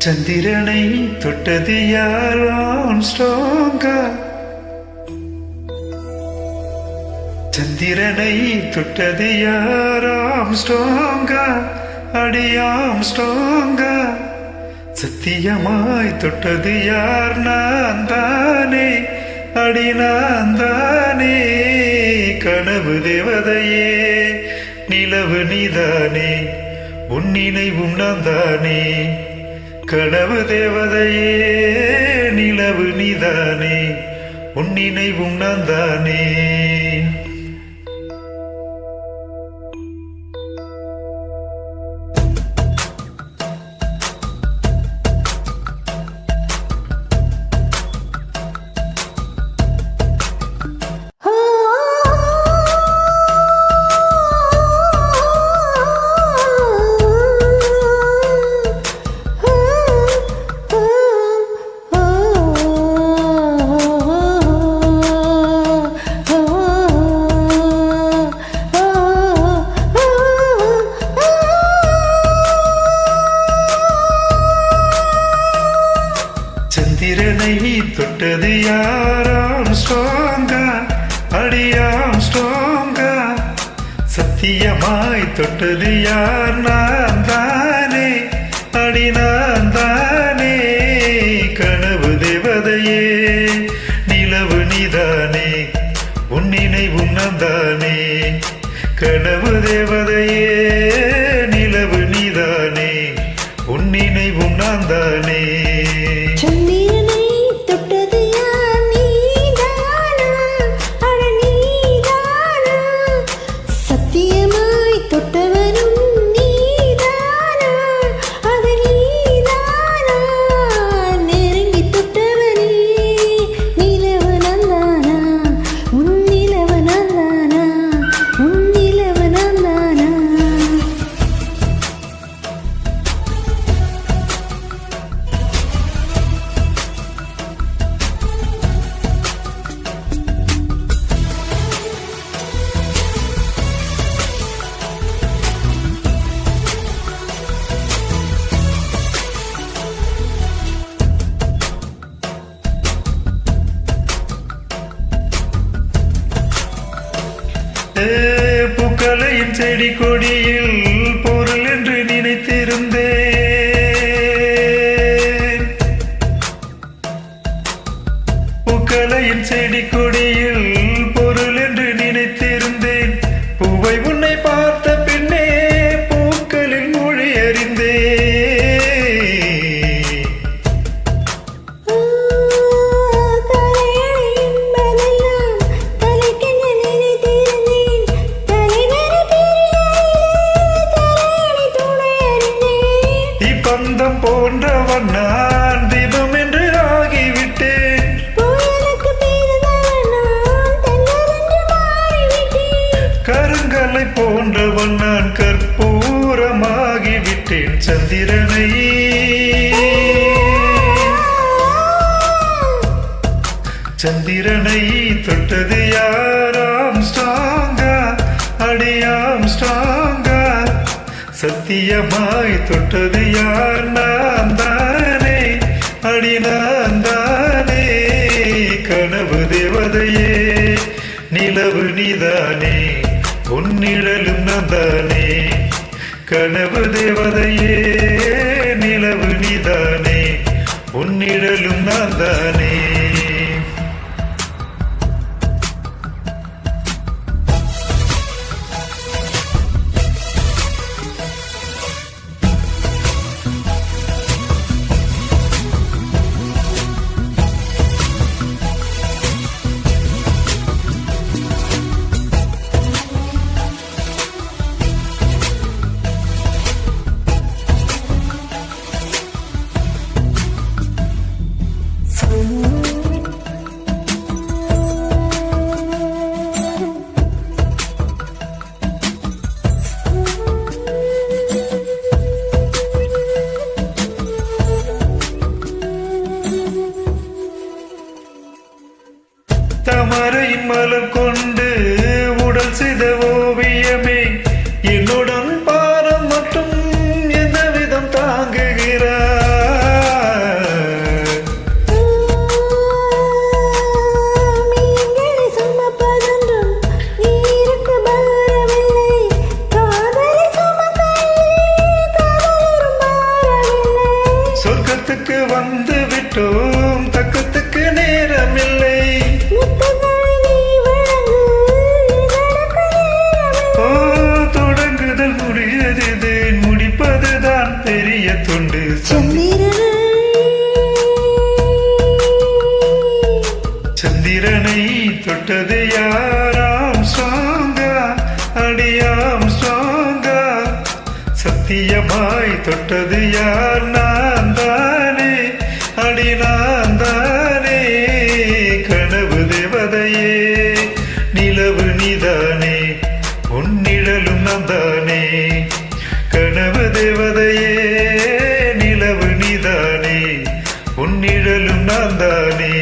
சந்திரனை தொட்டது யார் ஆம்ஸ்ட்ராங்கா? சந்திரனை தொட்டது யார் ஆம்ஸ்ட்ராங்கா? அடி ஆம்ஸ்ட்ராங்கா. சத்தியமாய் தொட்டது யார்? நான் தானே, அடி நான் தானே. கனவு தேவதையே, நிலவு நீதானே, உன் நினைவும் நான் தானே. கனவு தேவதையே, நிலவு நீதானே, உன் நினைவும் நான் தானே. சந்திரனை தொட்டது யார் ஆம்ஸ்ட்ராங்கா? அடி ஆம்ஸ்ட்ராங்கா. சத்தியமாய் தொட்டது யார்? நான் தானே, அடி நான் தானே. கனவு தேவதையே, நிலவு நீதானே, உன் நினைவும் நான் தானே. கனவு தேவதையே, நிலவு நீதானே, உன் நினைவும் நான் தானே. சந்திரனை தொட்டது யார்? நீதானா? அட நீதானா? சத்தியமாய் தொட்டவனும் நீதானா? அது நீதானா? நெருங்கி தொட்டவனே, நிலவு நந்தானா, உன் நிலவு நந்தானா, உன் நிலவு நந்தானா. பூக்களையும் செடி கொடியில் பொருள் என்று நினைத்திருந்தேன். பூக்களையும் செடி கொடியில் பொருள் என்று நினைத்திருந்தேன். பூவை உன்னை பார்த்த பின்னே பூக்களில் மொழி அறிந்தேன். பந்தம் போன்றவன் நான், தீபம் என்று ஆகிவிட்டேன். கருங்கலை போன்றவன் நான், கற்பூரமாகிவிட்டேன். சந்திரனை சந்திரனை தொட்டது யார்? ஆம்ஸ்ட்ராங்கா, அடி ஆம்ஸ்ட்ராங்கா. சத்தியமாய் தொட்டது யார்? நான் தானே, அடி நான் தானே. கனவு தேவதையே, நிலவு நீதானே, உன் நிழலும் நான் தானே. கனவு தேவதையே, நிலவு நீதானே, உன் நிழலும் நான் தானே. தாமரையின் மலர் கொண்டு உடல் செய்த ஓவியமே, என்னுடன் பாரம் மட்டும் எந்த விதம் தாங்குகிறாய்? சத்திய தொண்டு சந்திரனை தொட்டது யாராம் சுவாங்கா அடியாம் சுவாங்கா சத்தியமாய் தொட்டது யார் நான் தானே அடி நான் தானே கனவு தேவதையே நிலவு நீதானே உன்னிழலும் நான் தானே கனவு தேவதையே நிலவு நீதானே உன்னிழலும் நான் தானே